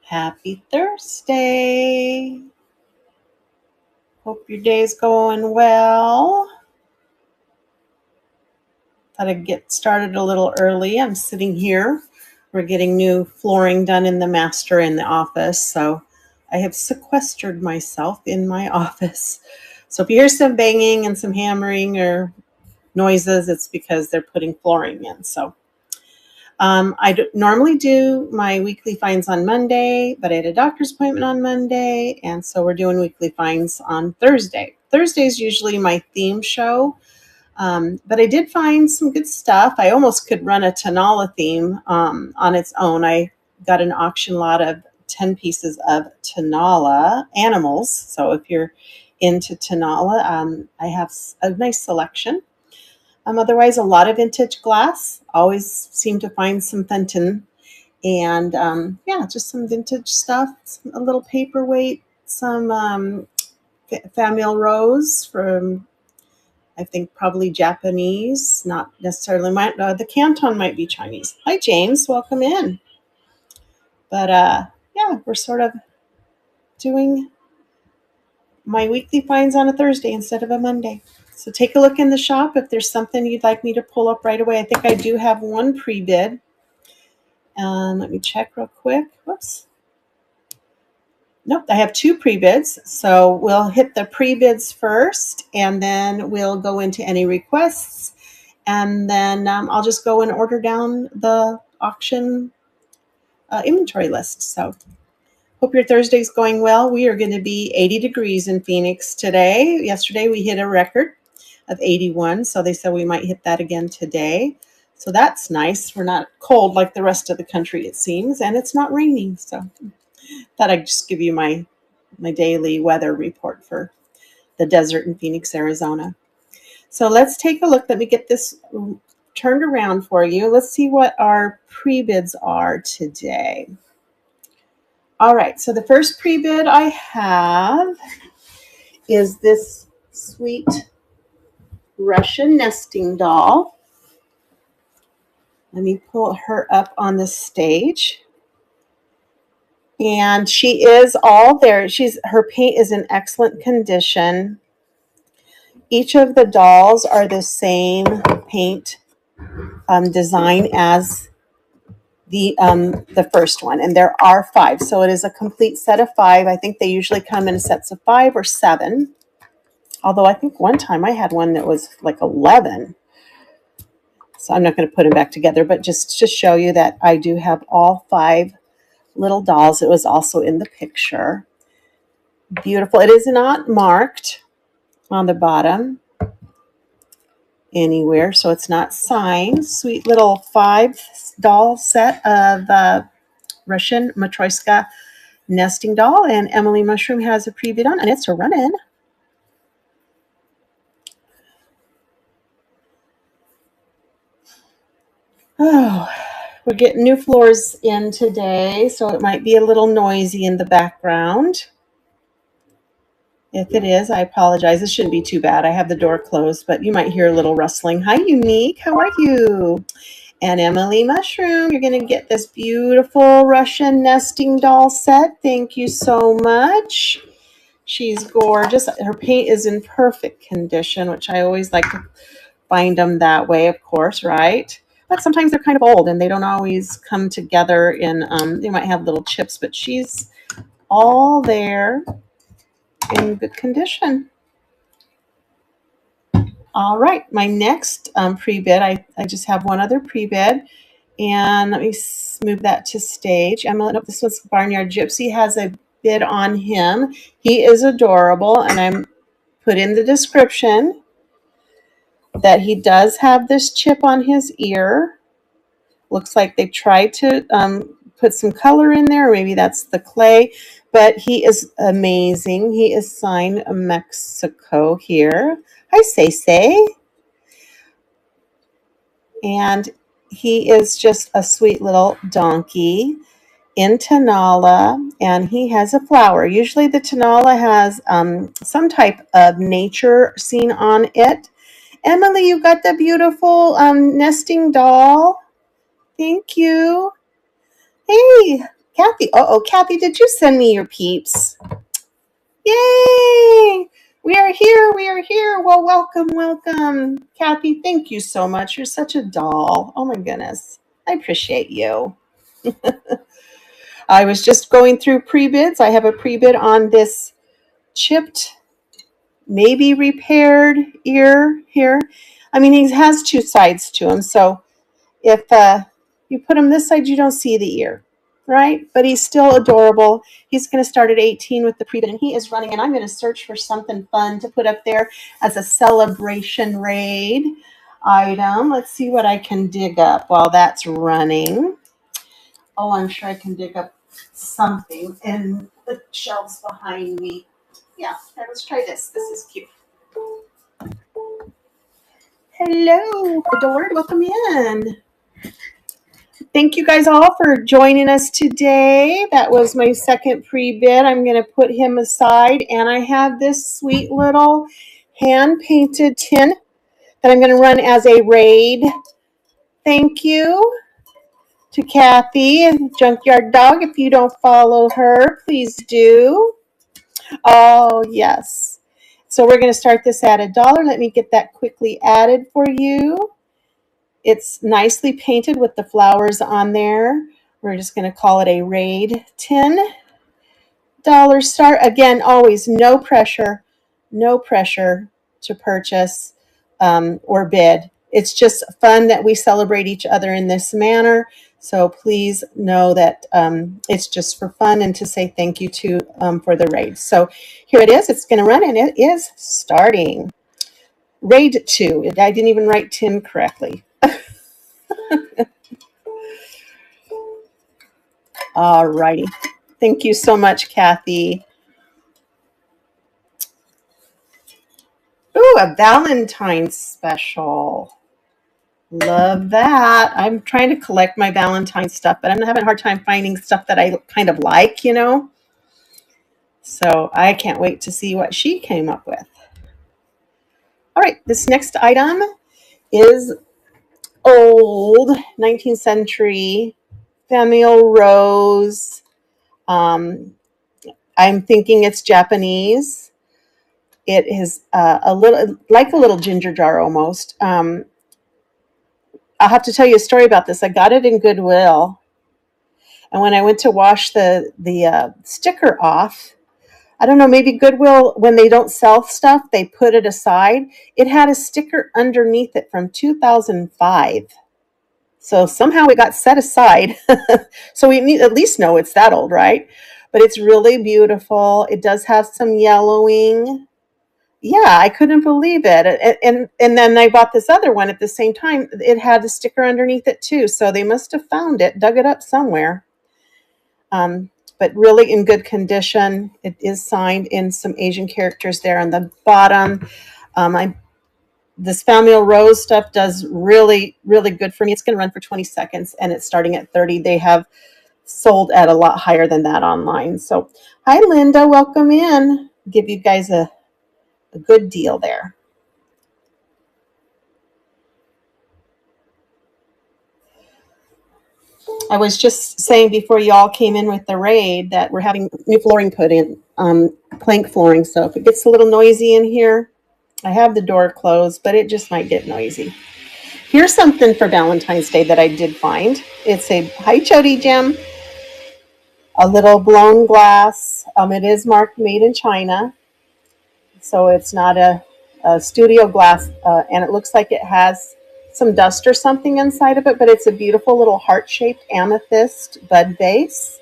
Happy Thursday. Hope your day's going well. Thought I'd get started a little early. I'm sitting here. We're getting new flooring done in the master in the office, so I have sequestered myself in my office. So if you hear some banging and some hammering or noises, it's because they're putting flooring in. So normally do my weekly finds on Monday, but I had a doctor's appointment on Monday, and so we're doing weekly finds on Thursday. Thursday is usually my theme show, but I did find some good stuff. I almost could run a Tonala theme on its own. I got an auction lot of 10 pieces of Tonala animals, so if you're into Tonala, I have a nice selection. Otherwise, a lot of vintage glass. Always seem to find some Fenton. And just some vintage stuff. A little paperweight. Some famille rose from, I think, probably Japanese. Not necessarily. The Canton might be Chinese. Hi, James. Welcome in. But we're sort of doing my weekly finds on a Thursday instead of a Monday. So take a look in the shop if there's something you'd like me to pull up right away. I think I do have one pre-bid. Let me check real quick. Whoops. Nope, I have two pre-bids. So we'll hit the pre-bids first, and then we'll go into any requests. And then I'll just go and order down the auction inventory list. So hope your Thursday's going well. We are going to be 80 degrees in Phoenix today. Yesterday we hit a record of 81, so they said we might hit that again today. So that's nice. We're not cold like the rest of the country, it seems, and it's not raining. So thought I'd just give you my daily weather report for the desert in Phoenix, Arizona. So let's take a look. Let me get this turned around for you. Let's see what our pre-bids are today. All right, so the first pre-bid I have is this sweet Russian nesting doll. Let me pull her up on the stage. And she is all there. Her paint is in excellent condition. Each of the dolls are the same paint design as the first one, and there are 5. So it is a complete set of 5. I think they usually come in sets of 5 or 7. Although I think one time I had one that was like 11. So I'm not going to put them back together, but just to show you that I do have all 5 little dolls. It was also in the picture. Beautiful. It is not marked on the bottom anywhere, so it's not signed. Sweet little 5 doll set of Russian Matryoshka nesting doll, and Emily Mushroom has a pre-bid on, and it's a run-in. Oh, we're getting new floors in today, so it might be a little noisy in the background. If it is, I apologize. It shouldn't be too bad. I have the door closed, but you might hear a little rustling. Hi, Unique. How are you? And Emily Mushroom, you're going to get this beautiful Russian nesting doll set. Thank you so much. She's gorgeous. Her paint is in perfect condition, which I always like to find them that way, of course, right? But sometimes they're kind of old and they don't always come together in, they might have little chips, but she's all there in good condition. All right, my next pre-bid, I just have one other pre-bid, and let me move that to stage. Nope, this one's Barnyard Gypsy, has a bid on him. He is adorable, and I'm put in the description that he does have this chip on his ear. Looks like they tried to put some color in there, or maybe that's the clay, but he is amazing. He is signed Mexico here. Hi, Say. And he is just a sweet little donkey in Tonala, and he has a flower. Usually the Tonala has some type of nature scene on it. Emily, you got the beautiful nesting doll. Thank you. Hey, Kathy. Uh-oh, Kathy, did you send me your peeps? Yay! We are here. We are here. Well, welcome, welcome. Kathy, thank you so much. You're such a doll. Oh my goodness. I appreciate you. I was just going through pre-bids. I have a pre-bid on this chipped, maybe repaired ear here. I mean, he has two sides to him. So if you put him this side, you don't see the ear, right? But he's still adorable. He's going to start at 18 with the pre-bid, and he is running. And I'm going to search for something fun to put up there as a celebration raid item. Let's see what I can dig up while that's running. Oh, I'm sure I can dig up something in the shelves behind me. Yeah, here, let's try this. This is cute. Hello, adored. Welcome in. Thank you guys all for joining us today. That was my second pre-bid. I'm going to put him aside, and I have this sweet little hand-painted tin that I'm going to run as a raid. Thank you to Kathy and Junkyard Dog. If you don't follow her, please do. Oh, yes. So we're going to start this at $1. Let me get that quickly added for you. It's nicely painted with the flowers on there. We're just going to call it a raid $10 start. Again, always no pressure to purchase or bid. It's just fun that we celebrate each other in this manner. So please know that it's just for fun and to say thank you to for the raid. So here it is. It's going to run, and it is starting. Raid 2. I didn't even write 10 correctly. All righty. Thank you so much, Kathy. Ooh, a Valentine's special. Love that. I'm trying to collect my Valentine's stuff, but I'm having a hard time finding stuff that I kind of like, you know? So I can't wait to see what she came up with. All right, this next item is old 19th century Famille Rose. I'm thinking it's Japanese. It is a little like a little ginger jar almost. I'll have to tell you a story about this. I got it in Goodwill, and when I went to wash the sticker off, I don't know, maybe Goodwill, when they don't sell stuff, they put it aside. It had a sticker underneath it from 2005. So somehow it got set aside. So we need at least know it's that old, right? But it's really beautiful. It does have some yellowing. Yeah, I couldn't believe it. And then I bought this other one at the same time. It had a sticker underneath it too. So they must have found it, dug it up somewhere. But really in good condition. It is signed in some Asian characters there on the bottom. This Famille Rose stuff does really, really good for me. It's going to run for 20 seconds, and it's starting at 30. They have sold at a lot higher than that online. So, hi, Linda. Welcome in. Give you guys a good deal there. I was just saying before you all came in with the raid that we're having new flooring put in, plank flooring. So if it gets a little noisy in here, I have the door closed, but it just might get noisy. Here's something for Valentine's Day that I did find. It's a Hi Jody gem, a little blown glass. It is marked made in China, so it's not a studio glass, and it looks like it has some dust or something inside of it, but it's a beautiful little heart-shaped amethyst bud vase.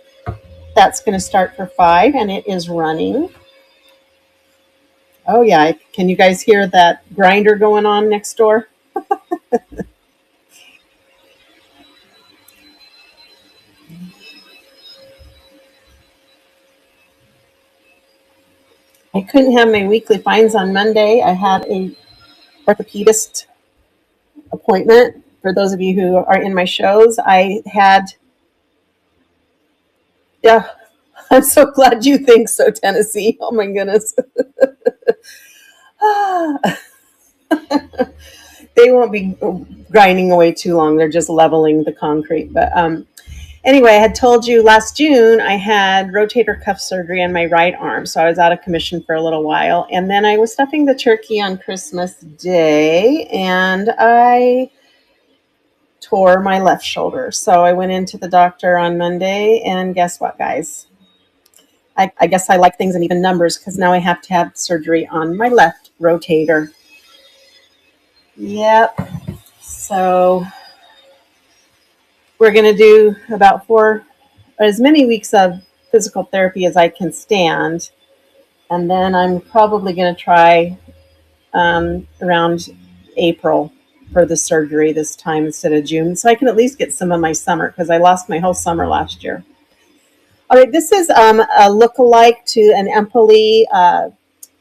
That's going to start for $5, and it is running. Oh yeah, can you guys hear that grinder going on next door? I couldn't have my weekly finds on Monday. I had a orthopedist appointment. For those of you who are in my shows, I had, yeah, I'm so glad you think so, Tennessee. Oh my goodness. They won't be grinding away too long. They're just leveling the concrete. But Anyway, I had told you last June I had rotator cuff surgery on my right arm, so I was out of commission for a little while. And then I was stuffing the turkey on Christmas Day, and I tore my left shoulder. So I went into the doctor on Monday, and guess what, guys? I guess I like things in even numbers because now I have to have surgery on my left rotator. Yep. So we're going to do about as many weeks of physical therapy as I can stand. And then I'm probably going to try around April for the surgery this time instead of June. So I can at least get some of my summer because I lost my whole summer last year. All right, this is a look-alike to an Empoli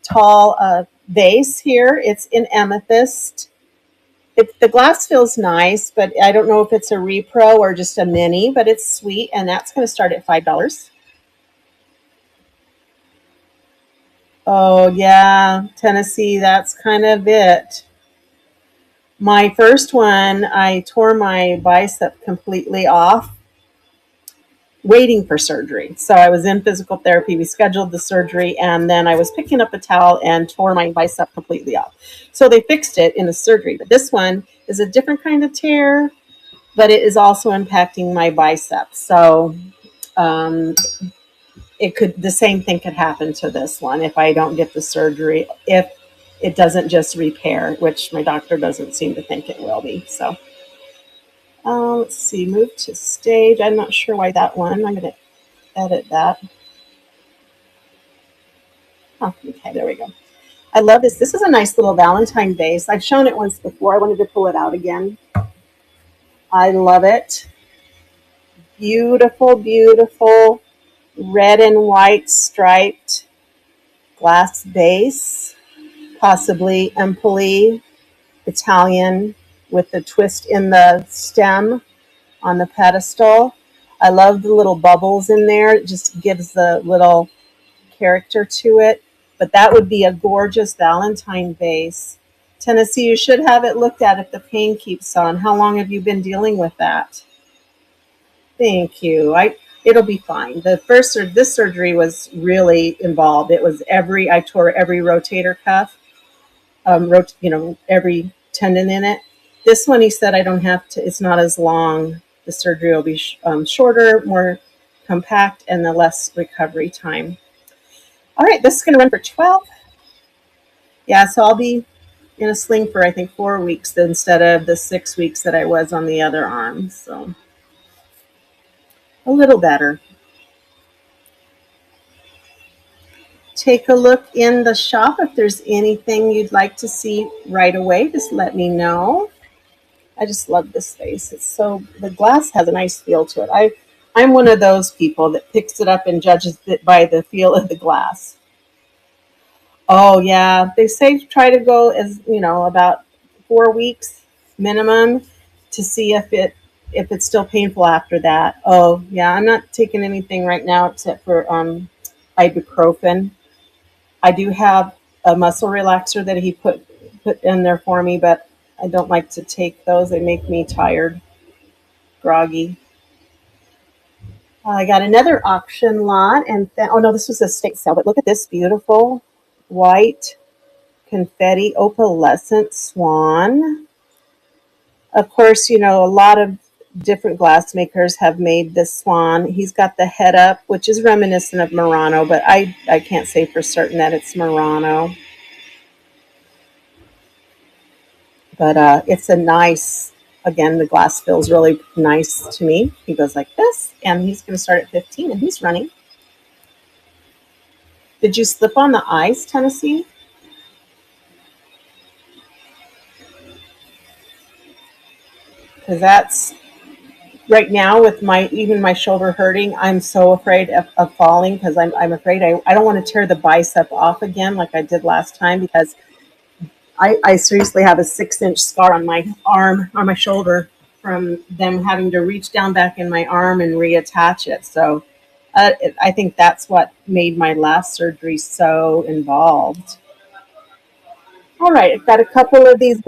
tall vase here. It's in amethyst. The glass feels nice, but I don't know if it's a repro or just a mini, but it's sweet, and that's going to start at $5. Oh, yeah, Tennessee, that's kind of it. My first one, I tore my bicep completely off waiting for surgery. So I was in physical therapy. We scheduled the surgery, and then I was picking up a towel and tore my bicep completely off. So they fixed it in the surgery. But this one is a different kind of tear, but it is also impacting my bicep. So um, the same thing could happen to this one if I don't get the surgery, if it doesn't just repair, which my doctor doesn't seem to think it will be. So let's see, move to stage. I'm not sure why that one. I'm going to edit that. Oh, okay, there we go. I love this. This is a nice little Valentine vase. I've shown it once before. I wanted to pull it out again. I love it. Beautiful, beautiful red and white striped glass base, possibly Empoli Italian with the twist in the stem on the pedestal. I love the little bubbles in there. It just gives the little character to it. But that would be a gorgeous Valentine vase. Tennessee, you should have it looked at if the pain keeps on. How long have you been dealing with that? Thank you. It'll be fine. This surgery was really involved. It was I tore every rotator cuff, every tendon in it. This one, he said, I don't have to. It's not as long. The surgery will be shorter, more compact, and the less recovery time. All right, this is going to run for 12. Yeah, so I'll be in a sling for, I think, 4 weeks instead of the 6 weeks that I was on the other arm. So a little better. Take a look in the shop. If there's anything you'd like to see right away, just let me know. I just love this vase. The glass has a nice feel to it. I'm one of those people that picks it up and judges it by the feel of the glass. Oh yeah, they say try to go about 4 weeks minimum to see if it's still painful after that. Oh yeah, I'm not taking anything right now except for ibuprofen. I do have a muscle relaxer that he put in there for me, but I don't like to take those. They make me tired, groggy. I got another auction lot, and oh no, this was a state sale. But look at this beautiful white confetti opalescent swan. Of course, a lot of different glass makers have made this swan. He's got the head up, which is reminiscent of Murano, but I can't say for certain that it's Murano. But it's a nice, again, the glass feels really nice to me. He goes like this, and he's going to start at 15, and he's running. Did you slip on the ice, Tennessee? Because that's right now with even my shoulder hurting. I'm so afraid of falling because I'm afraid I don't want to tear the bicep off again like I did last time because I seriously have a 6-inch scar on my arm, on my shoulder, from them having to reach down back in my arm and reattach it. So I think that's what made my last surgery so involved. All right, I've got a couple of these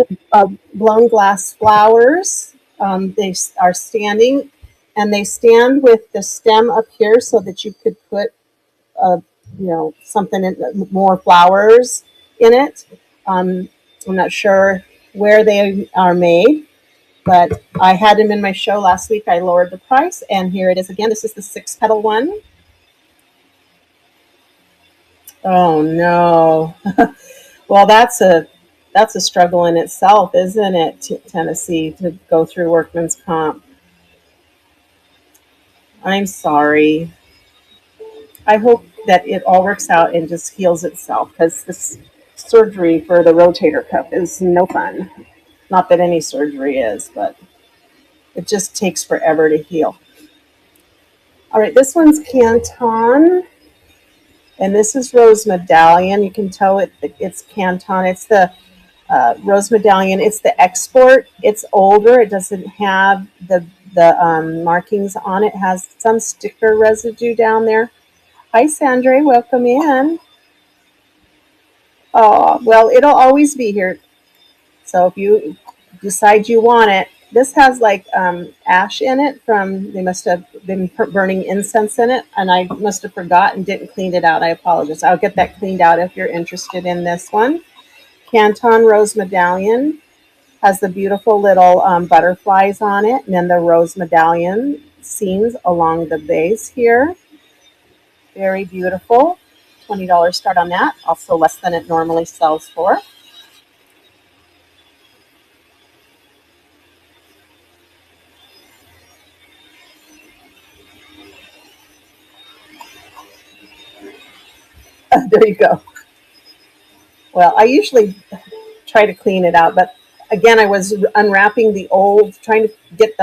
blown glass flowers. They are standing, and they stand with the stem up here so that you could put something in, more flowers in it. I'm not sure where they are made, but I had them in my show last week. I lowered the price, and here it is again. This is the 6 petal one. Oh no! Well, that's a struggle in itself, isn't it, Tennessee, to go through workman's comp? I'm sorry. I hope that it all works out and just heals itself, because this surgery for the rotator cuff is no fun. Not that any surgery is, but it just takes forever to heal. All right, this one's Canton, and this is Rose Medallion. You can tell it's Canton. It's the Rose Medallion. It's the export. It's older. It doesn't have the markings on it. It has some sticker residue down there. Hi, Sandra. Welcome in. Oh, well, it'll always be here. So if you decide you want it, this has like ash in it from, they must have been burning incense in it, and I must have forgotten, didn't clean it out. I apologize. I'll get that cleaned out if you're interested in this one. Canton Rose Medallion has the beautiful little butterflies on it, and then the Rose Medallion scenes along the base here. Very beautiful. $20 start on that. Also less than it normally sells for. There you go. Well, I usually try to clean it out, but again, I was unwrapping the old, trying to get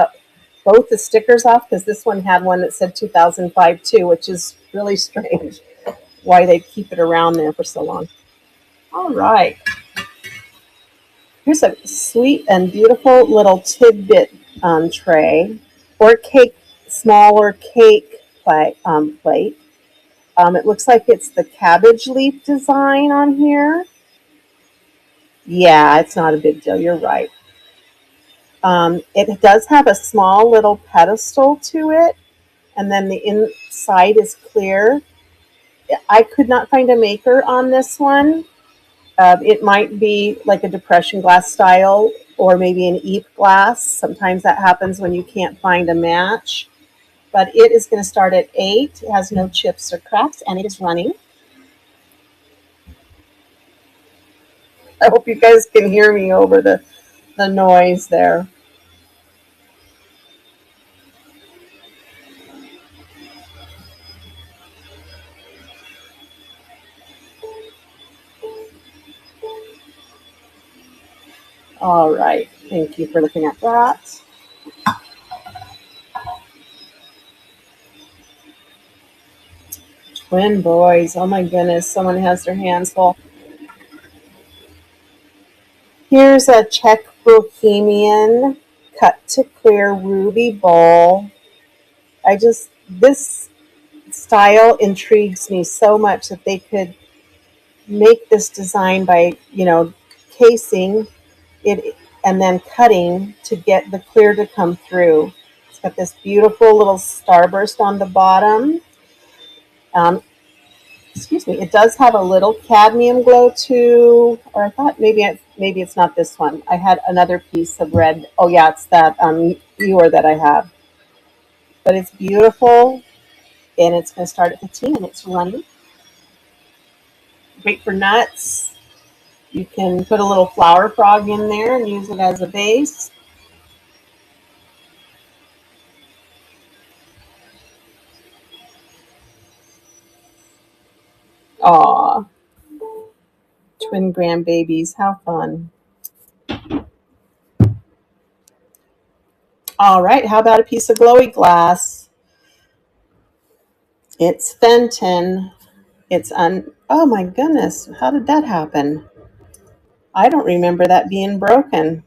both the stickers off, because this one had one that said 2005 too, which is really strange why they keep it around there for so long. All right. Here's a sweet and beautiful little tidbit tray, or cake, smaller cake plate. It looks like it's the cabbage leaf design on here. Yeah, it's not a big deal. You're right. It does have a small little pedestal to it, and then the inside is clear. I could not find a maker on this one. It might be like a depression glass style, or maybe an Eep glass. Sometimes that happens when you can't find a match. But it is going to start at 8. It has no chips or cracks, and it is running. I hope you guys can hear me over the noise there. All right. Thank you for looking at that. Twin boys. Oh my goodness. Someone has their hands full. Here's a Czech Bohemian cut to clear ruby bowl. This style intrigues me so much that they could make this design by, casing it and then cutting to get the clear to come through. It's got this beautiful little starburst on the bottom. Um, excuse me. It does have a little cadmium glow too, or I thought maybe it's not this one. I had another piece of red. Oh yeah, it's that ewer that I have. But it's beautiful, and it's going to start at 15, and it's running. Great for nuts. You can put a little flower frog in there and use it as a base. Aw, twin grandbabies, how fun. All right, how about a piece of glowy glass? It's Fenton. Oh my goodness, how did that happen? I don't remember that being broken,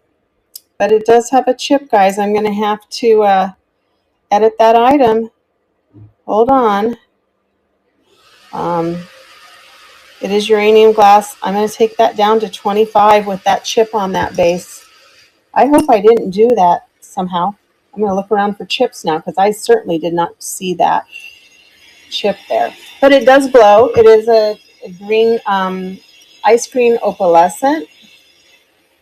but it does have a chip, guys. I'm going to have to edit that item. Hold on. Um, it is uranium glass. I'm going to take that down to 25 with that chip on that base. I hope I didn't do that somehow. I'm going to look around for chips now because I certainly did not see that chip there. But it does glow. It is a green ice cream opalescent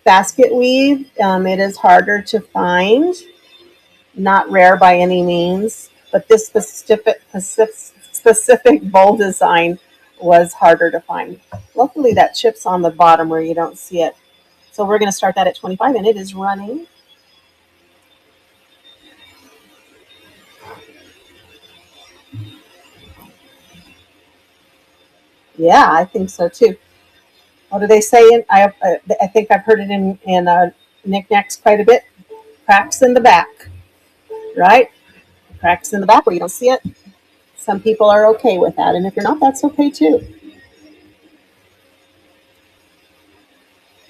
basket weave. It is harder to find, not rare by any means, but this specific bowl design was harder to find. Luckily, that chip's on the bottom where you don't see it. So we're going to start that at 25, and it is running. Yeah, I think so too. What do they say? I think I've heard it in knickknacks quite a bit. Cracks in the back, right? Cracks in the back where you don't see it. Some people are okay with that, and if you're not, that's okay too.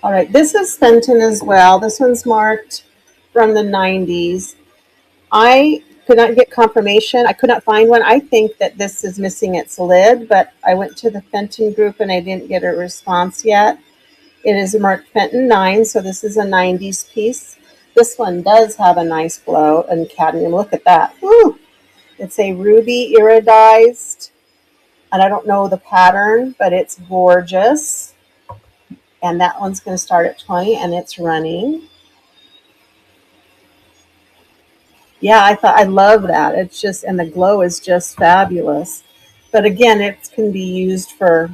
All right, this is Fenton as well. This one's marked from the 90s. I could not get confirmation. I could not find one. I think that this is missing its lid, but I went to the Fenton group and I didn't get a response yet. It is marked Fenton 9, so this is a 90s piece. This one does have a nice glow and cadmium. Look at that. Woo! It's a ruby iridized, and I don't know the pattern, but it's gorgeous. And that one's going to start at 20, and it's running. Yeah, I love that. It's just, and the glow is just fabulous. But again, it can be used for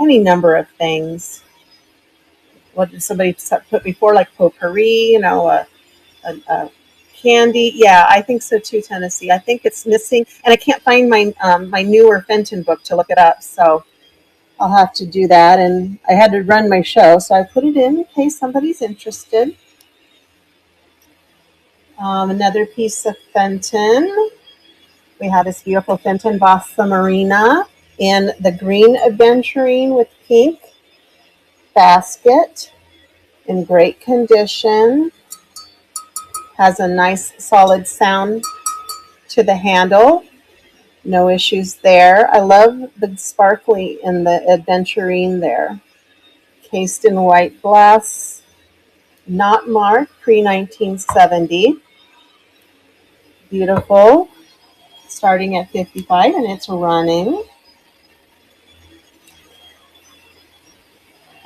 any number of things. What did somebody put before, like potpourri, a candy? Yeah, I think so too, Tennessee. I think it's missing, and I can't find my newer Fenton book to look it up, so I'll have to do that. And I had to run my show, so I put it in case somebody's interested. Another piece of Fenton. We have this beautiful Fenton Bossa Marina in the green aventurine with pink basket, in great condition. Has a nice solid sound to the handle. No issues there. I love the sparkly in the aventurine there. Cased in white glass, not marked, pre-1970. Beautiful. Starting at 55, and it's running.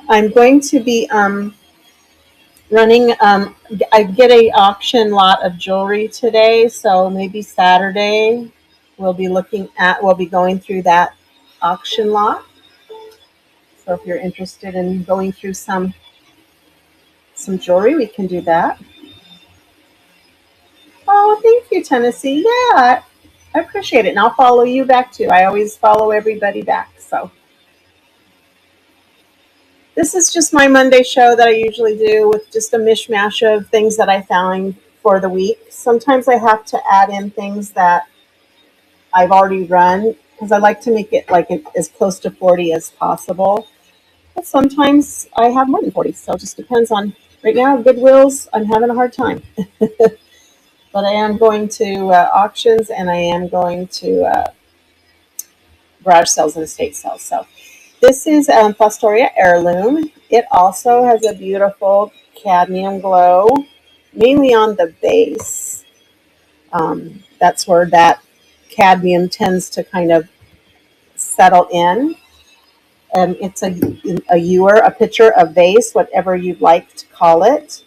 I'm going to be running. I get a auction lot of jewelry today, so maybe Saturday we'll be going through that auction lot. So if you're interested in going through some jewelry, we can do that. Oh, thank you, Tennessee. Yeah, I appreciate it, and I'll follow you back too. I always follow everybody back. So this is just my Monday show that I usually do with just a mishmash of things that I found for the week. Sometimes I have to add in things that I've already run because I like to make it like as close to 40 as possible. But sometimes I have more than 40, so it just depends on. Right now, Goodwill's, I'm having a hard time. But I am going to auctions, and I am going to garage sales and estate sales. So this is Fostoria Heirloom. It also has a beautiful cadmium glow, mainly on the base. That's where that cadmium tends to kind of settle in. It's a ewer, a pitcher, a vase, whatever you'd like to call it.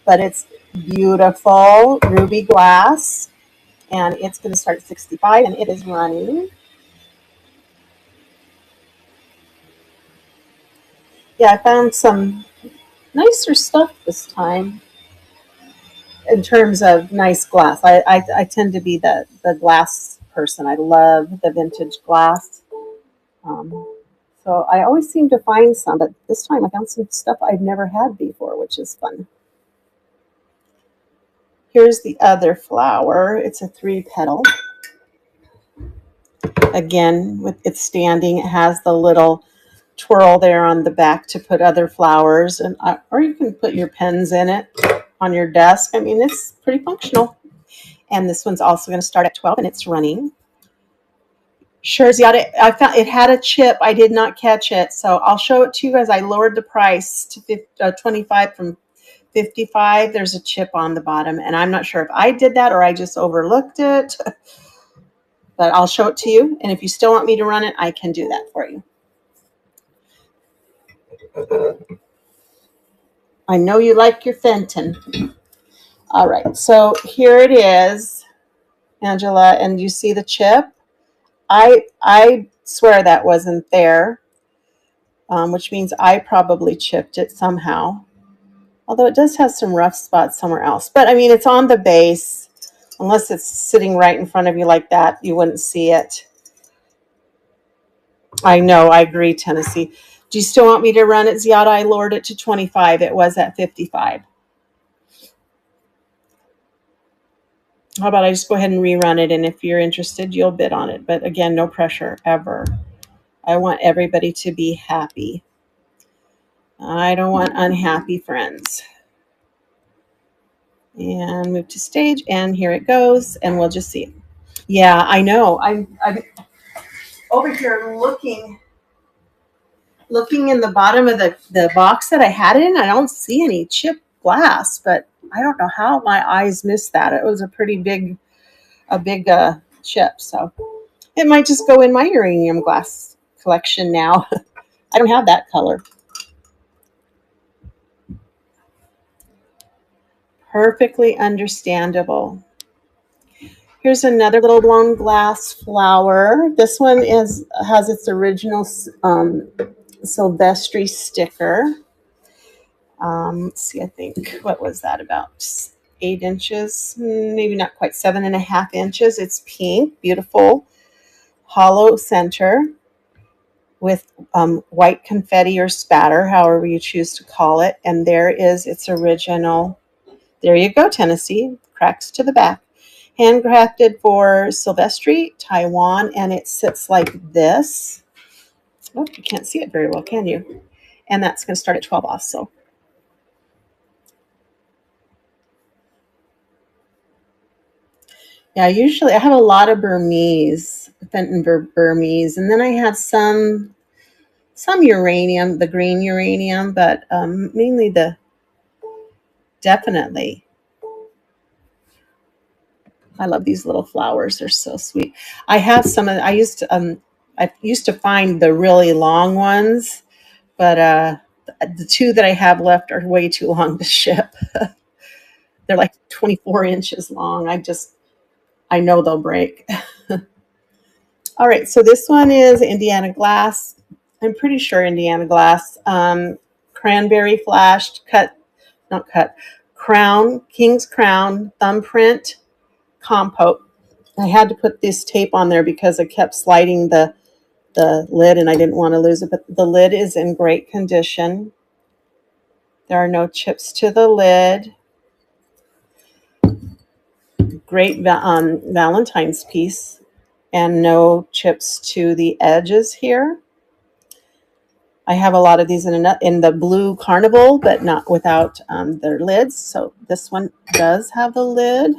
But it's beautiful ruby glass, and it's going to start at 65, and it is running. Yeah, I found some nicer stuff this time in terms of nice glass. I tend to be the glass person. I love the vintage glass. Um, so I always seem to find some, but this time I found some stuff I've never had before, which is fun. Here's the other flower. It's a 3-petal. Again, with it standing, it has the little twirl there on the back to put other flowers, and or you can put your pens in it on your desk. I mean, it's pretty functional. And this one's also going to start at 12, and it's running. Sure, I found it had a chip. I did not catch it, so I'll show it to you as I lowered the price to 25 from 55, there's a chip on the bottom, and I'm not sure if I did that or I just overlooked it, but I'll show it to you. And if you still want me to run it, I can do that for you. I know you like your Fenton. All right, so here it is, Angela, and you see the chip? I swear that wasn't there, which means I probably chipped it somehow. Although it does have some rough spots somewhere else. But I mean, it's on the base. Unless it's sitting right in front of you like that, you wouldn't see it. I know, I agree, Tennessee. Do you still want me to run it, Ziada? I lowered it to 25. It was at 55. How about I just go ahead and rerun it, and if you're interested, you'll bid on it. But again, no pressure, ever. I want everybody to be happy. I don't want unhappy friends. And move to stage, and here it goes, and we'll just see. Yeah, I know. I'm over here looking in the bottom of the box that I had it in. I don't see any chip glass, but I don't know how my eyes missed that. It was a pretty big chip, so it might just go in my uranium glass collection now. I don't have that color. Perfectly understandable. Here's another little blown glass flower. This one has its original Silvestri sticker. Let's see, I think, what was that, about 8 inches? Maybe not quite, 7.5 inches. It's pink, beautiful, hollow center with white confetti or spatter, however you choose to call it. And there is its original. There you go, Tennessee. Cracks to the back. Handcrafted for Silvestri, Taiwan, and it sits like this. Oh, you can't see it very well, can you? And that's going to start at 12 also. Yeah, usually I have a lot of Burmese, Fenton Burmese, and then I have some uranium, the green uranium, but mainly definitely. I love these little flowers; they're so sweet. I have some of. I used to find the really long ones, but the two that I have left are way too long to ship. They're like 24 inches long. I know they'll break. All right, so this one is Indiana glass. I'm pretty sure Indiana glass. Cranberry flashed, not cut, crown, king's crown, thumbprint, compote. I had to put this tape on there because I kept sliding the lid and I didn't want to lose it, but the lid is in great condition. There are no chips to the lid. Great Valentine's piece, and no chips to the edges here. I have a lot of these in the blue carnival, but not without their lids. So this one does have the lid,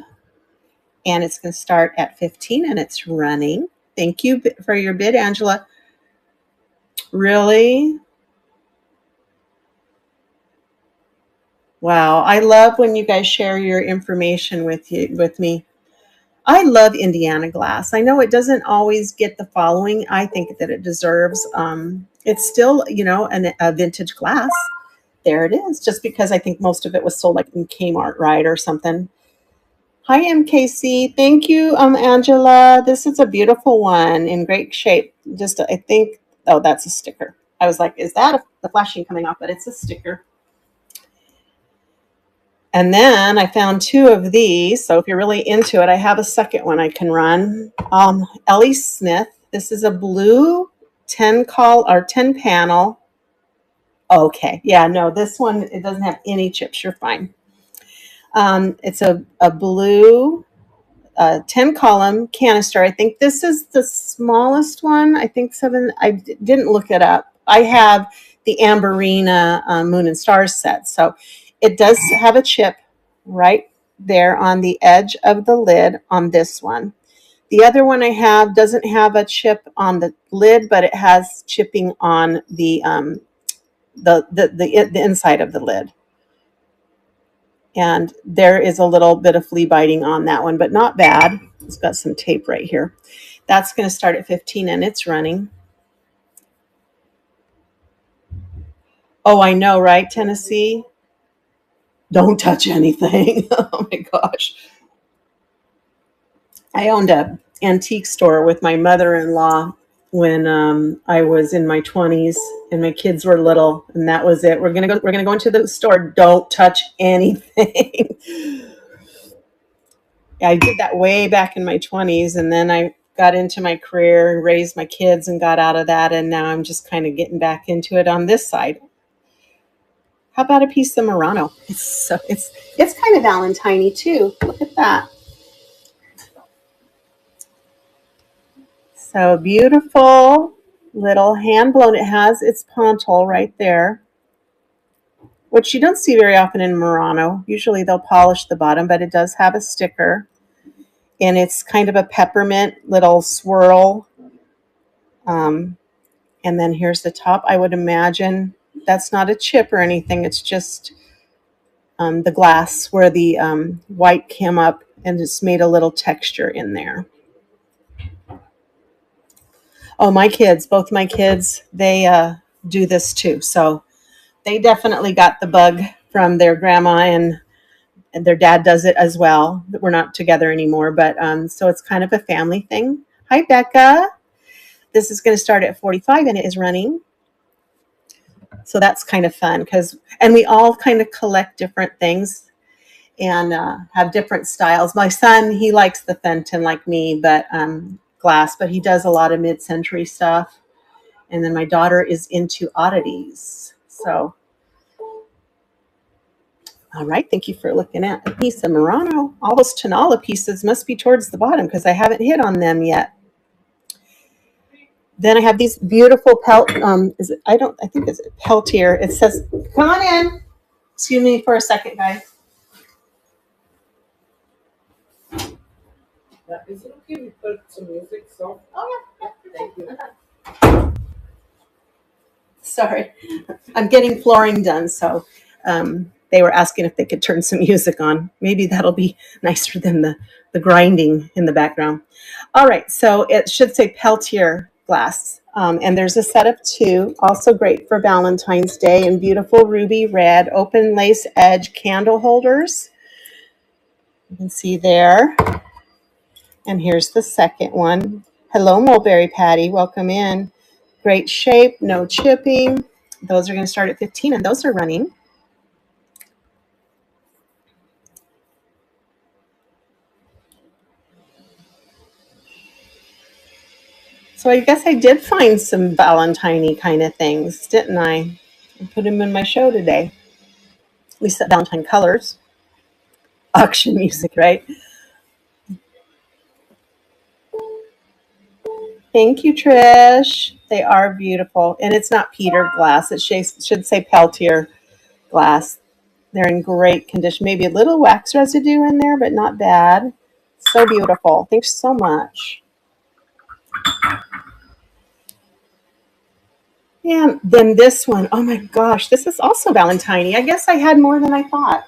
and it's going to start at 15, and it's running. Thank you for your bid, Angela. Really? Wow. I love when you guys share your information with me. I love Indiana glass. I know it doesn't always get the following I think that it deserves. It's still, a vintage glass. There it is, just because I think most of it was sold like in Kmart, right, or something. Hi, MKC. Thank you, Angela. This is a beautiful one in great shape. Just, I think, oh, that's a sticker. I was like, is that the flashing coming off? But it's a sticker. And then I found 2 of these. So if you're really into it, I have a second one I can run. Ellie Smith. This is a blue 10 panel. Okay. Yeah, no, this one, it doesn't have any chips. You're fine. It's a blue 10 column canister. I think this is the smallest one. I think 7. I didn't look it up. I have the Amberina Moon and Stars set. So it does have a chip right there on the edge of the lid on this one. The other one I have doesn't have a chip on the lid, but it has chipping on the inside of the lid. And there is a little bit of flea biting on that one, but not bad. It's got some tape right here. That's going to start at 15 and it's running. Oh, I know, right, Tennessee? Don't touch anything. Oh my gosh. I owned a antique store with my mother-in-law when I was in my 20s and my kids were little, and that was it. We're gonna go into the store. Don't touch anything. I did that way back in my 20s, and then I got into my career and raised my kids and got out of that, and now I'm just kind of getting back into it on this side. How about a piece of Murano? It's kind of Valentine-y too. Look at that. So beautiful little hand blown. It has its pontal right there, which you don't see very often in Murano. Usually they'll polish the bottom, but it does have a sticker. And it's kind of a peppermint little swirl. And then here's the top. I would imagine that's not a chip or anything. It's just the glass where the white came up and it's made a little texture in there. Oh, both my kids, they do this too. So they definitely got the bug from their grandma, and their dad does it as well. We're not together anymore, but so it's kind of a family thing. Hi, Becca. This is going to start at 45 and it is running. So that's kind of fun and we all kind of collect different things and have different styles. My son, he likes the Fenton like me, but glass, but he does a lot of mid-century stuff. And then my daughter is into oddities. So, all right, thank you for looking at a piece of Murano. All those Tonala pieces must be towards the bottom because I haven't hit on them yet. Then I have these beautiful pelt. I think it's Peltier. It says, "Come on in." Excuse me for a second, guys. Is it okay if we put some music? So, oh yeah, thank you. Sorry, I'm getting flooring done, so they were asking if they could turn some music on. Maybe that'll be nicer than the grinding in the background. All right, so it should say Peltier glass. And there's a set of two, also great for Valentine's Day, in beautiful ruby red, open lace edge candle holders. You can see there. And here's the second one. Hello, Mulberry Patty. Welcome in. Great shape, no chipping. Those are going to start at 15, and those are running. So I guess I did find some Valentine-y kind of things, didn't I? I put them in my show today. At least that Valentine colors. Auction music, right? Thank you, Trish. They are beautiful. And it's not Peter glass. It should say Peltier glass. They're in great condition. Maybe a little wax residue in there, but not bad. So beautiful. Thanks so much. Yeah, then this one. Oh my gosh, this is also Valentine-y. I guess I had more than I thought.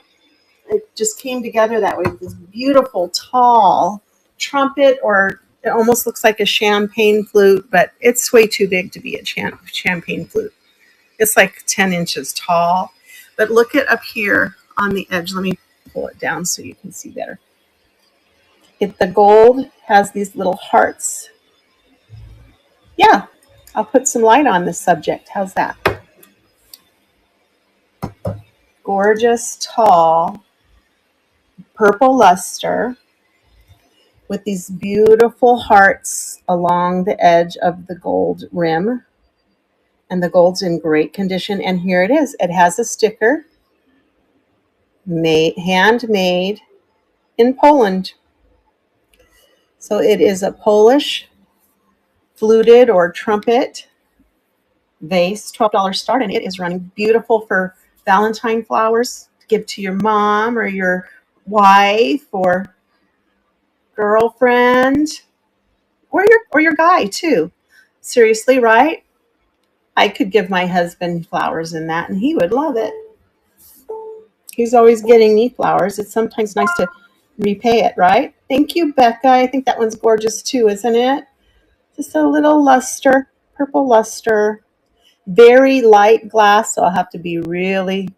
It just came together that way. This beautiful, tall trumpet, or it almost looks like a champagne flute, but it's way too big to be a champagne flute. It's like 10 inches tall. But look at up here on the edge. Let me pull it down so you can see better. The gold has these little hearts. Yeah, I'll put some light on this subject. How's that? Gorgeous, tall, purple luster with these beautiful hearts along the edge of the gold rim. And the gold's in great condition. And here it is. It has a sticker, handmade in Poland. So it is a Polish fluted or trumpet vase, $12 start, and it is running. Beautiful for Valentine flowers to give to your mom or your wife or girlfriend or your guy too. Seriously, right? I could give my husband flowers in that and he would love it. He's always getting me flowers. It's sometimes nice to repay it, right? Thank you, Becca. I think that one's gorgeous too, isn't it? Just a little luster, purple luster. Very light glass, so I'll have to be really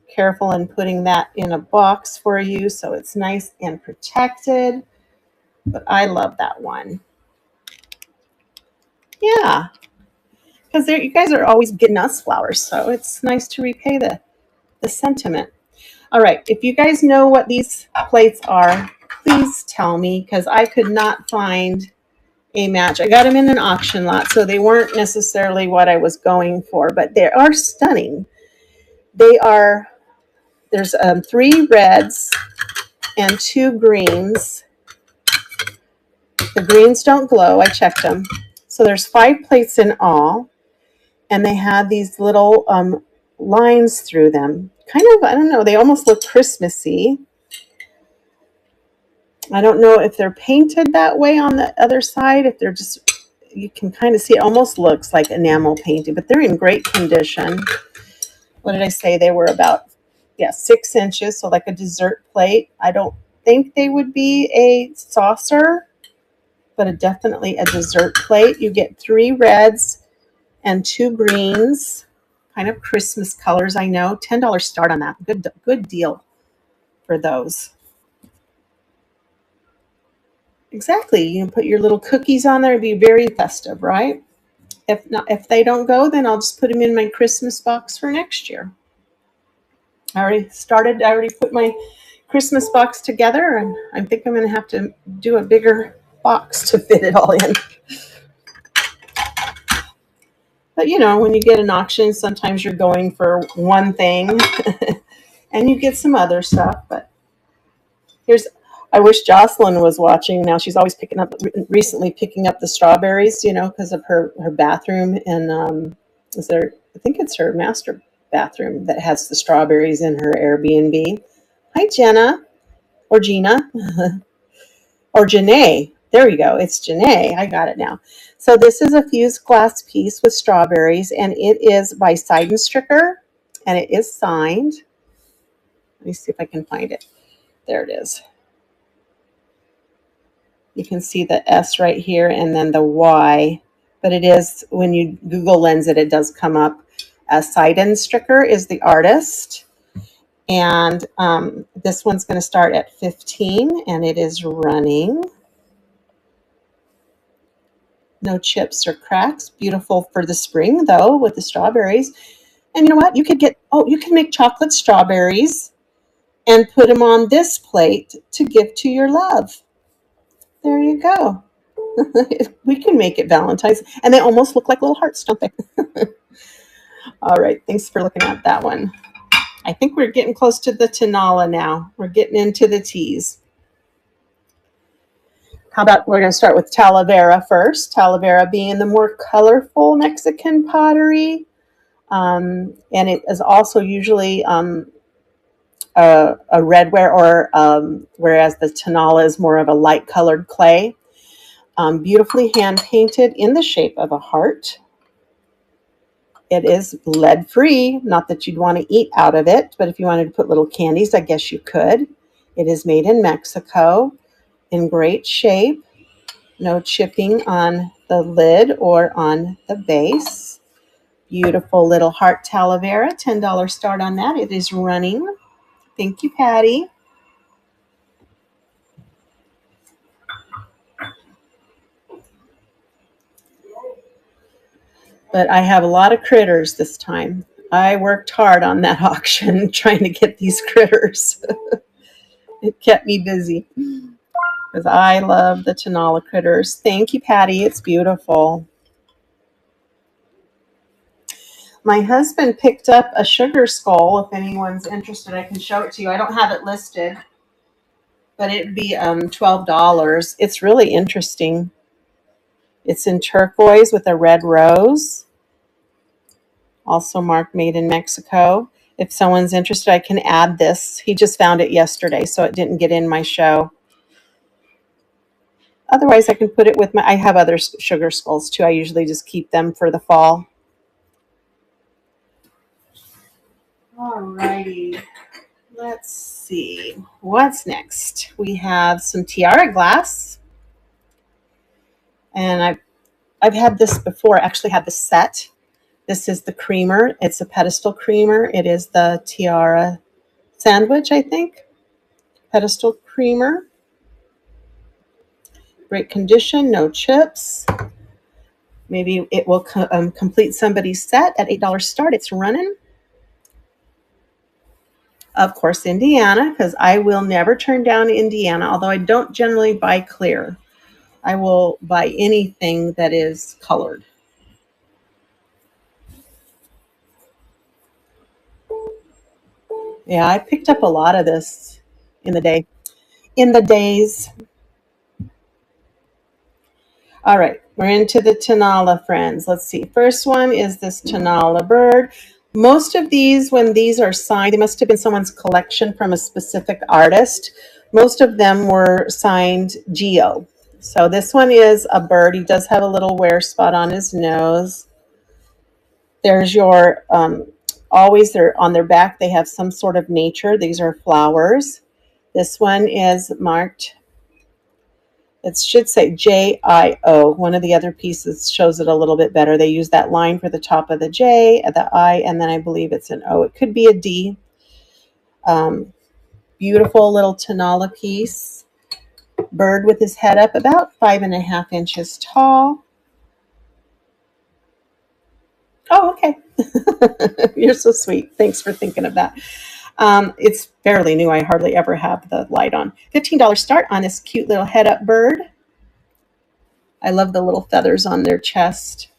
careful in putting that in a box for you so it's nice and protected. But I love that one. Yeah, because you guys are always getting us flowers, so it's nice to repay the sentiment. All right, if you guys know what these plates are, please tell me because I could not find a match. I got them in an auction lot, so they weren't necessarily what I was going for, but they are stunning. They are, there's 3 reds and 2 greens. The greens don't glow, I checked them. So there's 5 plates in all, and they have these little lines through them. Kind of, I don't know, they almost look Christmassy. I don't know if they're painted that way on the other side, if they're just, you can kind of see it almost looks like enamel painting, but they're in great condition. What did I say? They were about, 6 inches, so like a dessert plate. I don't think they would be a saucer, but definitely a dessert plate. You get 3 reds and 2 greens, kind of Christmas colors, I know. $10 start on that. Good deal for those. Exactly. You can put your little cookies on there. It'd be very festive, right? If they don't go, then I'll just put them in my Christmas box for next year. I already put my Christmas box together, and I think I'm going to have to do a bigger box to fit it all in. But when you get an auction, sometimes you're going for one thing and you get some other stuff. But I wish Jocelyn was watching. Now she's always recently picking up the strawberries, because of her bathroom. And I think it's her master bathroom that has the strawberries in her Airbnb. Hi, Jenna, or Gina, or Janae. There you go. It's Janae. I got it now. So this is a fused glass piece with strawberries, and it is by Seidenstricker, and it is signed. Let me see if I can find it. There it is. You can see the S right here and then the Y, but it is, when you Google Lens it, it does come up as Seidenstricker is the artist. And this one's going to start at 15, and it is running. No chips or cracks. Beautiful for the spring, though, with the strawberries. And you know what? You can make chocolate strawberries and put them on this plate to give to your love. There you go. We can make it Valentine's. And they almost look like little hearts, don't they? All right. Thanks for looking at that one. I think we're getting close to the Tonala now. We're getting into the teas. How about we're going to start with Talavera first. Talavera being the more colorful Mexican pottery. And it is also usually a redware, or whereas the Tonala is more of a light colored clay. Beautifully hand painted in the shape of a heart. It is lead free, not that you'd want to eat out of it, but if you wanted to put little candies, I guess you could. It is made in Mexico, in great shape. No chipping on the lid or on the base. Beautiful little heart Talavera, $10 start on that. It is running. Thank you, Patty. But I have a lot of critters this time. I worked hard on that auction trying to get these critters. It kept me busy because I love the Tonala critters. Thank you, Patty. It's beautiful. My husband picked up a sugar skull. If anyone's interested, I can show it to you. I don't have it listed, but it'd be $12. It's really interesting. It's in turquoise with a red rose. Also marked made in Mexico. If someone's interested, I can add this. He just found it yesterday, so it didn't get in my show. Otherwise, I can put it with I have other sugar skulls too. I usually just keep them for the fall. Alrighty. Let's see. What's next? We have some tiara glass. And I've had this before. I actually had the set. This is the creamer. It's a pedestal creamer. It is the tiara sandwich, I think. Pedestal creamer. Great condition, no chips. Maybe it will complete somebody's set at $8 start. It's running. Of course, Indiana, because I will never turn down Indiana, although I don't generally buy clear. I will buy anything that is colored. Yeah, I picked up a lot of this in the day. In the days. All right, we're into the Tonala, friends. Let's see. First one is this Tonala bird. Most of these, when these are signed, they must have been someone's collection from a specific artist. Most of them were signed Geo. So this one is a bird. He does have a little wear spot on his nose. There's your, always they're on their back, they have some sort of nature. These are flowers. This one is marked, it should say JIO. One of the other pieces shows it a little bit better. They use that line for the top of the J, at the I, and then I believe it's an O. It could be a D. Beautiful little Tonala piece. Bird with his head up, about 5.5 inches tall. Oh, okay. You're so sweet. Thanks for thinking of that. It's fairly new. I hardly ever have the light on. $15 start on this cute little head up bird. I love the little feathers on their chest.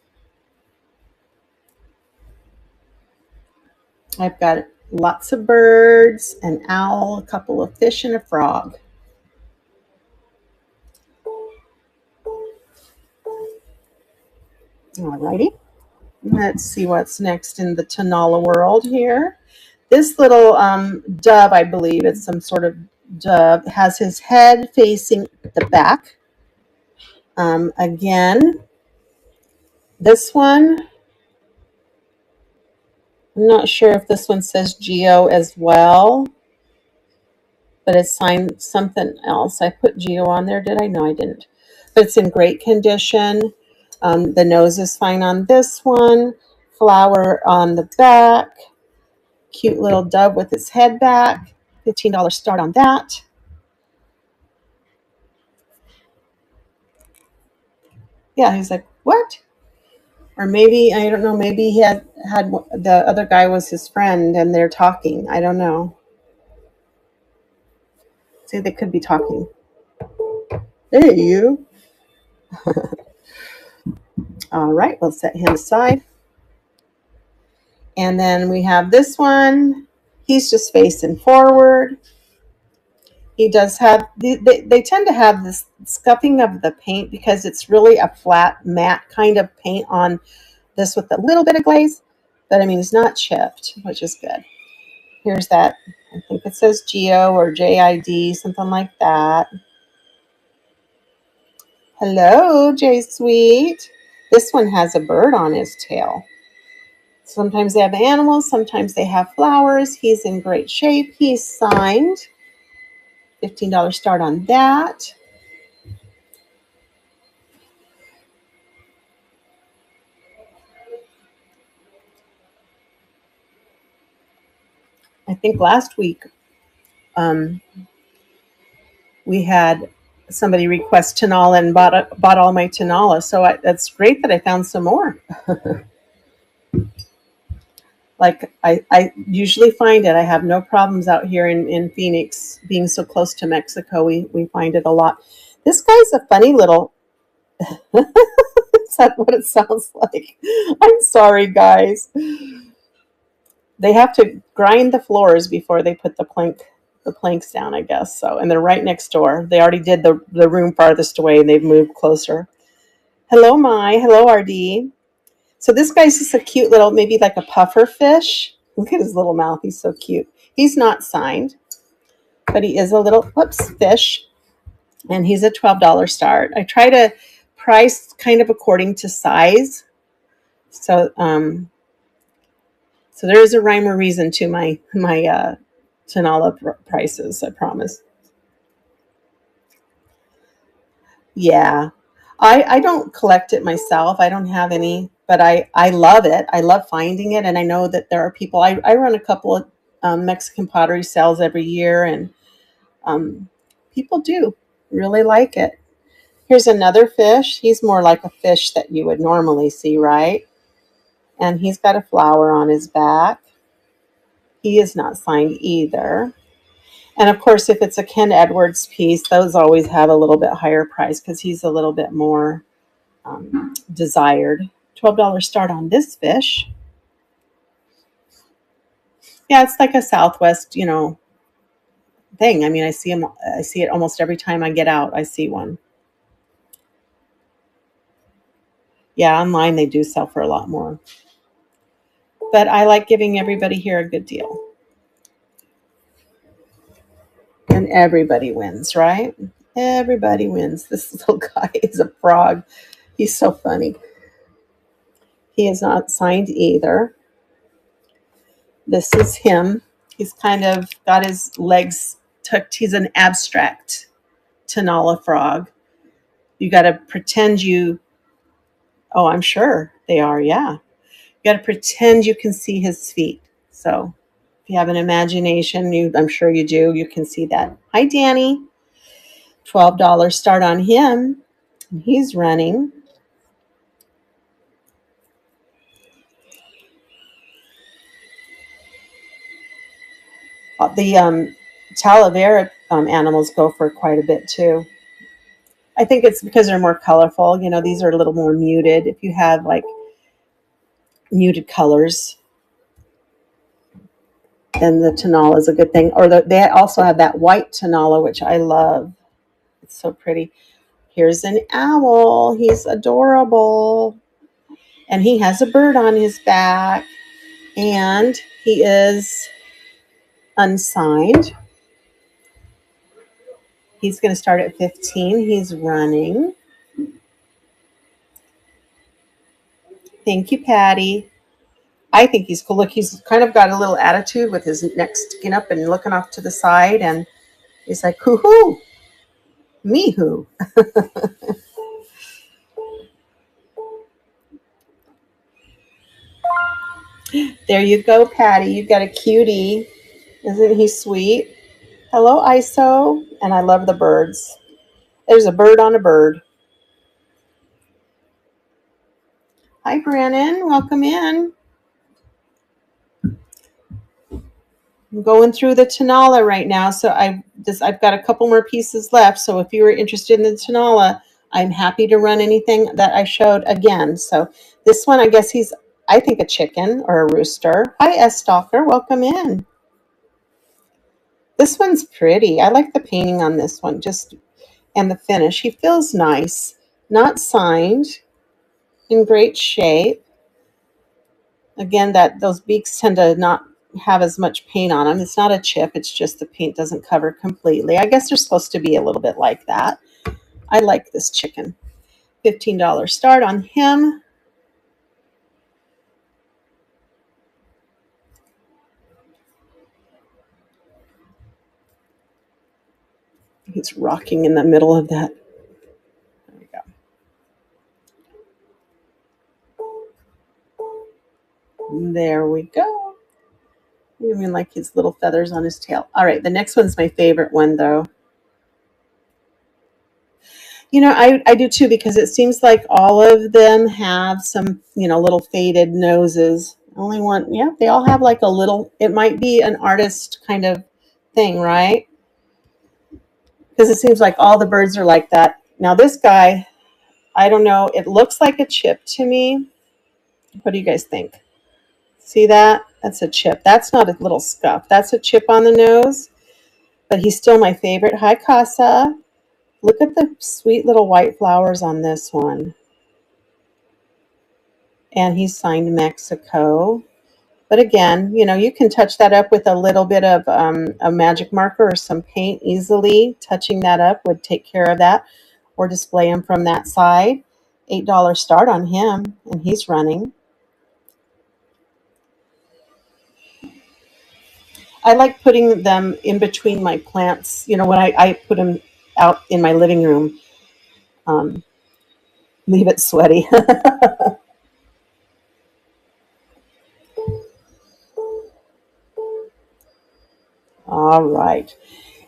I've got lots of birds, an owl, a couple of fish, and a frog. Alrighty. Let's see what's next in the Tonala world here. This little dove, I believe it's some sort of dove, has his head facing the back. Again, this one, I'm not sure if this one says Geo as well, but it's signed something else. I put Geo on there, did I? No, I didn't. But it's in great condition. The nose is fine on this one. Flower on the back. Cute little dove with its head back. $15 start on that. Yeah, he's like, what? Or maybe, I don't know, maybe he had the other guy was his friend and they're talking. I don't know. See, they could be talking. Hey, you. All right, we'll set him aside. And then we have this one. He's just facing forward. He does have, they tend to have this scuffing of the paint because it's really a flat, matte kind of paint on this with a little bit of glaze. But I mean, it's not chipped, which is good. Here's that. I think it says Geo or JID, something like that. Hello, J Sweet. This one has a bird on his tail. Sometimes they have animals, sometimes they have flowers. He's in great shape. He's signed. $15 start on that. I think last week we had somebody request Tonala and bought all my Tonala. So that's great that I found some more. Like I usually find it. I have no problems out here in Phoenix, being so close to Mexico. We find it a lot. This guy's a funny little. Is that what it sounds like? I'm sorry, guys. They have to grind the floors before they put the planks down, I guess. So, and they're right next door. They already did the room farthest away, and they've moved closer. Hello, Mai. Hello, RD. So this guy's just a cute little, maybe like a puffer fish. Look at his little mouth. He's so cute. He's not signed, but he is a little, fish. And he's a $12 start. I try to price kind of according to size. So, so there is a rhyme or reason to my Tonala prices, I promise. Yeah. I don't collect it myself. I don't have any, but I love it. I love finding it. And I know that there are people, I run a couple of Mexican pottery sales every year, and um, people do really like it. Here's another fish. He's more like a fish that you would normally see, right? And he's got a flower on his back. He is not signed either. And of course, if it's a Ken Edwards piece, those always have a little bit higher price because he's a little bit more desired. $12 start on this fish. Yeah, it's like a Southwest, thing. I mean, I see him. I see it almost every time I get out. I see one. Yeah, online they do sell for a lot more. But I like giving everybody here a good deal, and everybody wins, right? Everybody wins. This little guy is a frog. He's so funny. He is not signed either. This is him. He's kind of got his legs tucked. He's an abstract Tonala frog. You got to pretend you, oh, I'm sure they are, yeah. You got to pretend you can see his feet. So if you have an imagination, I'm sure you do, you can see that. Hi, Danny. $12 start on him. He's running. The Talavera animals go for quite a bit too. I think it's because they're more colorful. These are a little more muted. If you have like muted colors, then the Tonala is a good thing. Or they also have that white Tonala, which I love. It's so pretty. Here's an owl. He's adorable. And he has a bird on his back. And he is unsigned. He's going to start at 15. He's running. Thank you, Patty. I think he's cool. Look, he's kind of got a little attitude with his neck sticking up and looking off to the side. And he's like, hoo-hoo, me who? There you go, Patty. You got a cutie. Isn't he sweet? Hello, ISO. And I love the birds. There's a bird on a bird. Hi, Brannon. Welcome in. I'm going through the Tonala right now, so I've got a couple more pieces left. So if you were interested in the Tonala, I'm happy to run anything that I showed again. So this one, I guess I think a chicken or a rooster. Hi, S Stalker. Welcome in. This one's pretty. I like the painting on this one, and the finish. He feels nice. Not signed. In great shape. Again, those beaks tend to not have as much paint on them. It's not a chip. It's just the paint doesn't cover completely. I guess they're supposed to be a little bit like that. I like this chicken. $15 start on him. He's rocking in the middle of that. There we go. There we go. Even like his little feathers on his tail. All right, the next one's my favorite one, though. I do too, because it seems like all of them have some, little faded noses. Only one, yeah, they all have like a little, it might be an artist kind of thing, right? Because it seems like all the birds are like that. Now, this guy, I don't know, it looks like a chip to me. What do you guys think? See that? That's a chip. That's not a little scuff. That's a chip on the nose, but he's still my favorite. Hi, Casa. Look at the sweet little white flowers on this one. And he's signed Mexico. But again, you can touch that up with a little bit of a magic marker or some paint easily. Touching that up would take care of that, or display him from that side. $8 start on him, and he's running. I like putting them in between my plants. You know, when I put them out in my living room, um, leave it sweaty. All right.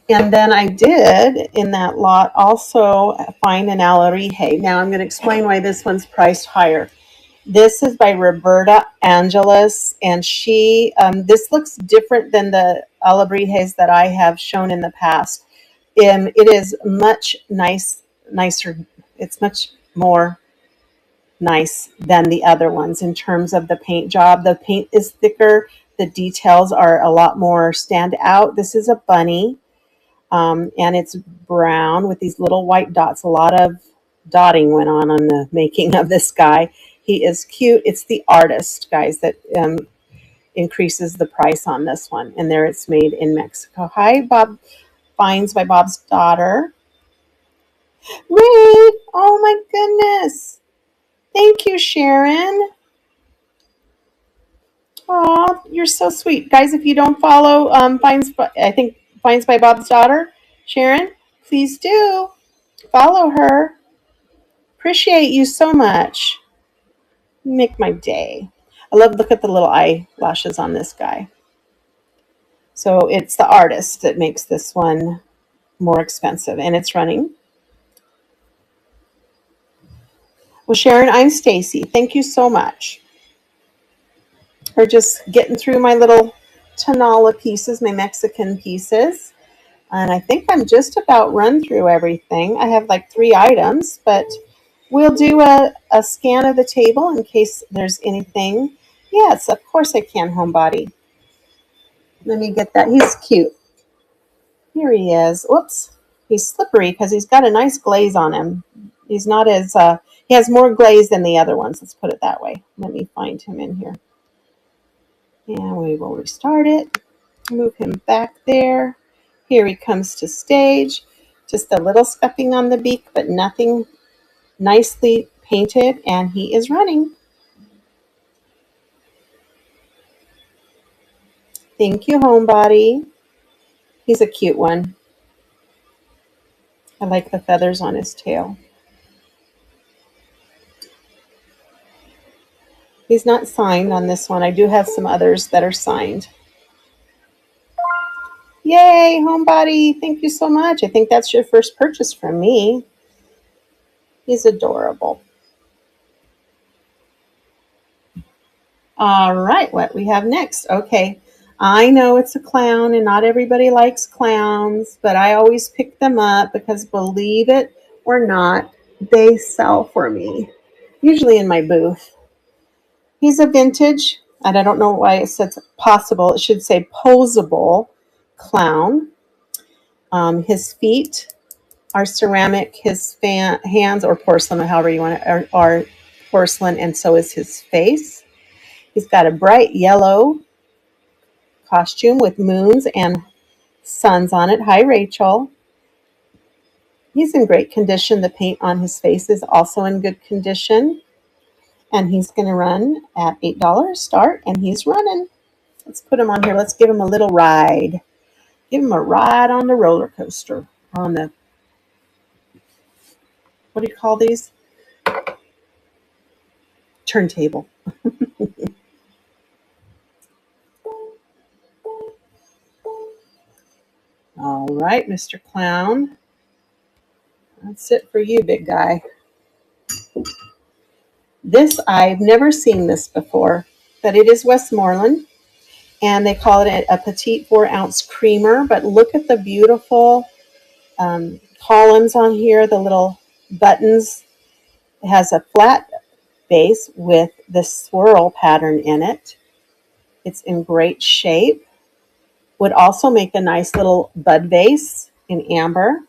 And then I did in that lot also find an Alarije. Now I'm going to explain why this one's priced higher. This is by Roberta Angeles, and this looks different than the Alabrijes that I have shown in the past. It is nicer. It's much more nice than the other ones in terms of the paint job. The paint is thicker. The details are a lot more stand out. This is a bunny, and it's brown with these little white dots. A lot of dotting went on the making of this guy. He is cute. It's the artist, guys, that increases the price on this one. And there it's made in Mexico. Hi, Bob Finds by Bob's daughter. Ray! Oh my goodness. Thank you, Sharon. Oh, you're so sweet. Guys, if you don't follow Finds by Bob's daughter, Sharon, please do. Follow her. Appreciate you so much. Make my day. Look at the little eyelashes on this guy. So it's the artist that makes this one more expensive, and it's running. Well, Sharon, I'm Stacy. Thank you so much. For just getting through my little Tonala pieces, my Mexican pieces. And I think I'm just about run through everything. I have like 3 items, but we'll do a scan of the table in case there's anything. Yes, of course I can, homebody. Let me get that. He's cute. Here he is. Whoops. He's slippery because he's got a nice glaze on him. He's not as, he has more glaze than the other ones. Let's put it that way. Let me find him in here. And we will restart it. Move him back there. Here he comes to stage. Just a little scuffing on the beak, but nothing, nicely painted, and he is running. Thank you, homebody. He's a cute one. I like the feathers on his tail. He's not signed on this one. I do have some others that are signed. Yay, homebody. Thank you so much. I think that's your first purchase from me. He's adorable. All right, what we have next. Okay, I know it's a clown and not everybody likes clowns, but I always pick them up because believe it or not, they sell for me, usually in my booth. He's a vintage, and I don't know why it says possible. It should say posable clown. His feet are ceramic. His hands or porcelain, however you want it, are porcelain, and so is his face. He's got a bright yellow costume with moons and suns on it. Hi, Rachel. He's in great condition. The paint on his face is also in good condition. And he's going to run at $8 start, and he's running. Let's put him on here. Let's give him a little ride. Give him a ride on the roller coaster. On the, what do you call these? Turntable. All right, Mr. Clown. That's it for you, big guy. This, I've never seen this before, but it is Westmoreland, and they call it a petite 4-ounce creamer. But look at the beautiful columns on here, the little buttons. It has a flat base with the swirl pattern in it. It's in great shape. Would also make a nice little bud vase in amber.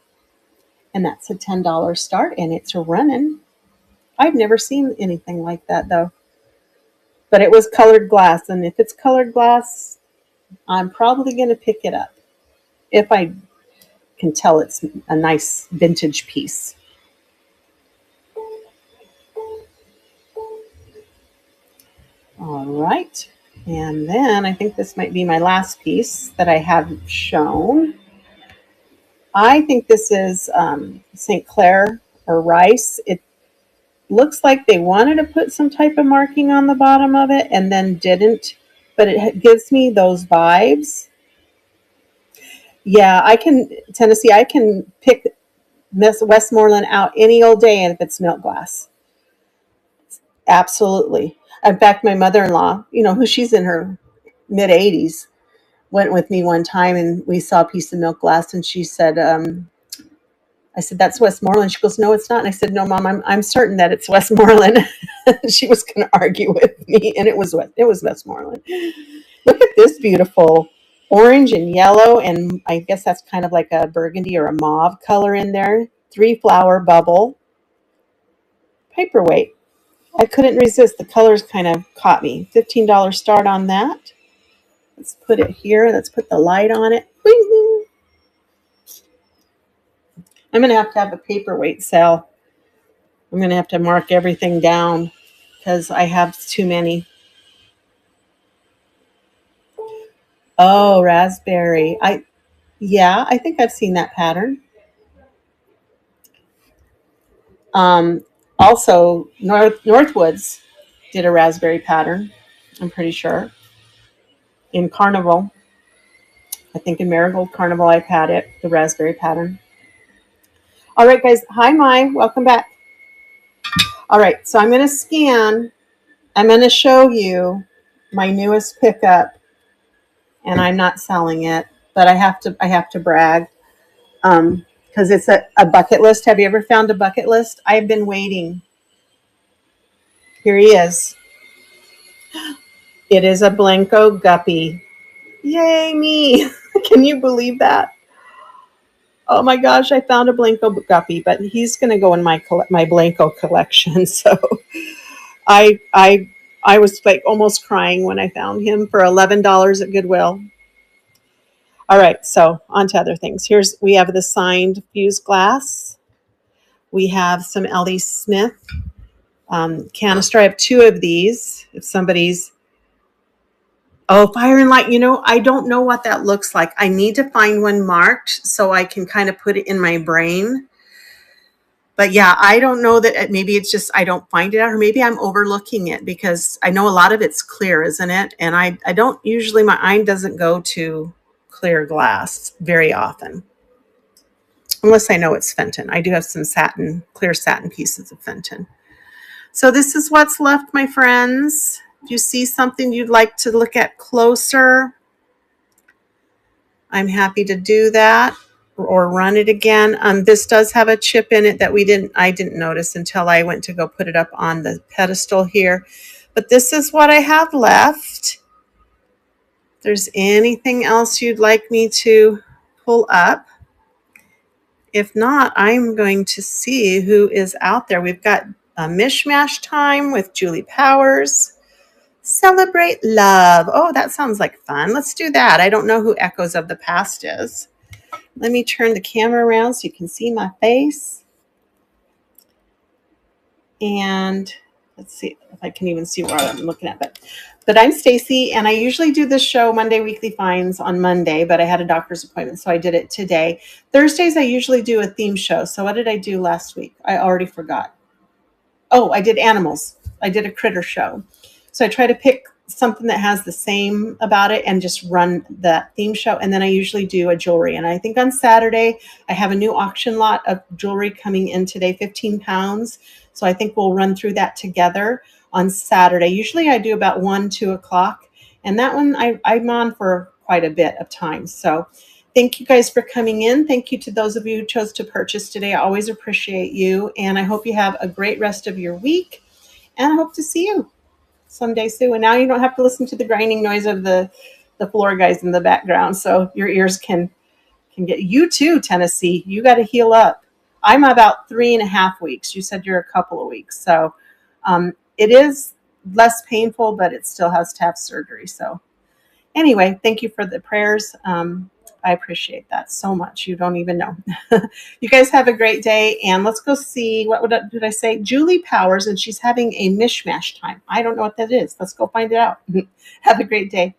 And that's a $10 start, and it's running. I've never seen anything like that, though. But it was colored glass, and if it's colored glass, I'm probably going to pick it up if I can tell it's a nice vintage piece. All right. And then I think this might be my last piece that I haven't shown. I think this is St. Clair or rice. It looks like they wanted to put some type of marking on the bottom of it and then didn't, but it gives me those vibes. Yeah, Tennessee, I can pick Miss Westmoreland out any old day if it's milk glass. Absolutely. In fact, my mother-in-law, who she's in her mid 80s, went with me one time and we saw a piece of milk glass and she said, I said, that's Westmoreland. She goes, no, it's not. And I said, no, Mom, I'm certain that it's Westmoreland. She was going to argue with me, and it was Westmoreland. Look at this beautiful orange and yellow, and I guess that's kind of like a burgundy or a mauve color in there. 3-flower bubble paperweight. I couldn't resist. The colors kind of caught me. $15 start on that. Let's put it here. Let's put the light on it. I'm going to have a paperweight sale. I'm going to have to mark everything down because I have too many. Oh, raspberry. I think I've seen that pattern. Um, Also, Northwoods did a raspberry pattern. I'm pretty sure in Carnival. I think in Marigold Carnival I've had it, the raspberry pattern. All right, guys. Hi, Mai. Welcome back. All right, so I'm going to scan. I'm going to show you my newest pickup, and I'm not selling it, but I have to brag because it's a bucket list. Have you ever found a bucket list? I've been waiting. Here he is. It is a Blanco Guppy. Yay, me. Can you believe that? Oh my gosh, I found a Blanco Guppy, but he's going to go in my Blanco collection. So I was like almost crying when I found him for $11 at Goodwill. All right, so on to other things. We have the signed fused glass. We have some L.E. Smith canister. I have 2 of these. If somebody's Fire and Light. I don't know what that looks like. I need to find one marked so I can kind of put it in my brain. But yeah, I don't know that maybe it's just I don't find it out, or maybe I'm overlooking it because I know a lot of it's clear, isn't it? And I don't usually, my eye doesn't go to clear glass very often, unless I know it's Fenton. I do have some clear satin pieces of Fenton. So this is what's left, my friends. If you see something you'd like to look at closer, I'm happy to do that or run it again. This does have a chip in it that I didn't notice until I went to go put it up on the pedestal here. But this is what I have left. If there's anything else you'd like me to pull up. If not, I'm going to see who is out there. We've got a mishmash time with Julie Powers. Celebrate love. Oh, that sounds like fun. Let's do that. I don't know who Echoes of the Past is. Let me turn the camera around so you can see my face. And let's see if I can even see what I'm looking at. But I'm Stacy, and I usually do this show, Monday Weekly Finds, on Monday, but I had a doctor's appointment, so I did it today. Thursdays, I usually do a theme show. So what did I do last week? I already forgot. Oh, I did animals. I did a critter show. So I try to pick something that has the same about it and just run that theme show. And then I usually do a jewelry. And I think on Saturday, I have a new auction lot of jewelry coming in today, 15 pounds. So I think we'll run through that together on Saturday. Usually I do about 1, 2 o'clock. And that one I'm on for quite a bit of time. So thank you guys for coming in. Thank you to those of you who chose to purchase today. I always appreciate you. And I hope you have a great rest of your week. And I hope to see you someday soon. And now you don't have to listen to the grinding noise of the floor guys in the background. So your ears can get you too, Tennessee. You got to heal up. I'm about 3.5 weeks. You said you're a couple of weeks. So it is less painful, but it still has to have surgery. So anyway, thank you for the prayers. I appreciate that so much. You don't even know. You guys have a great day, and let's go see, did I say? Julie Powers, and she's having a mishmash time. I don't know what that is. Let's go find it out. Have a great day.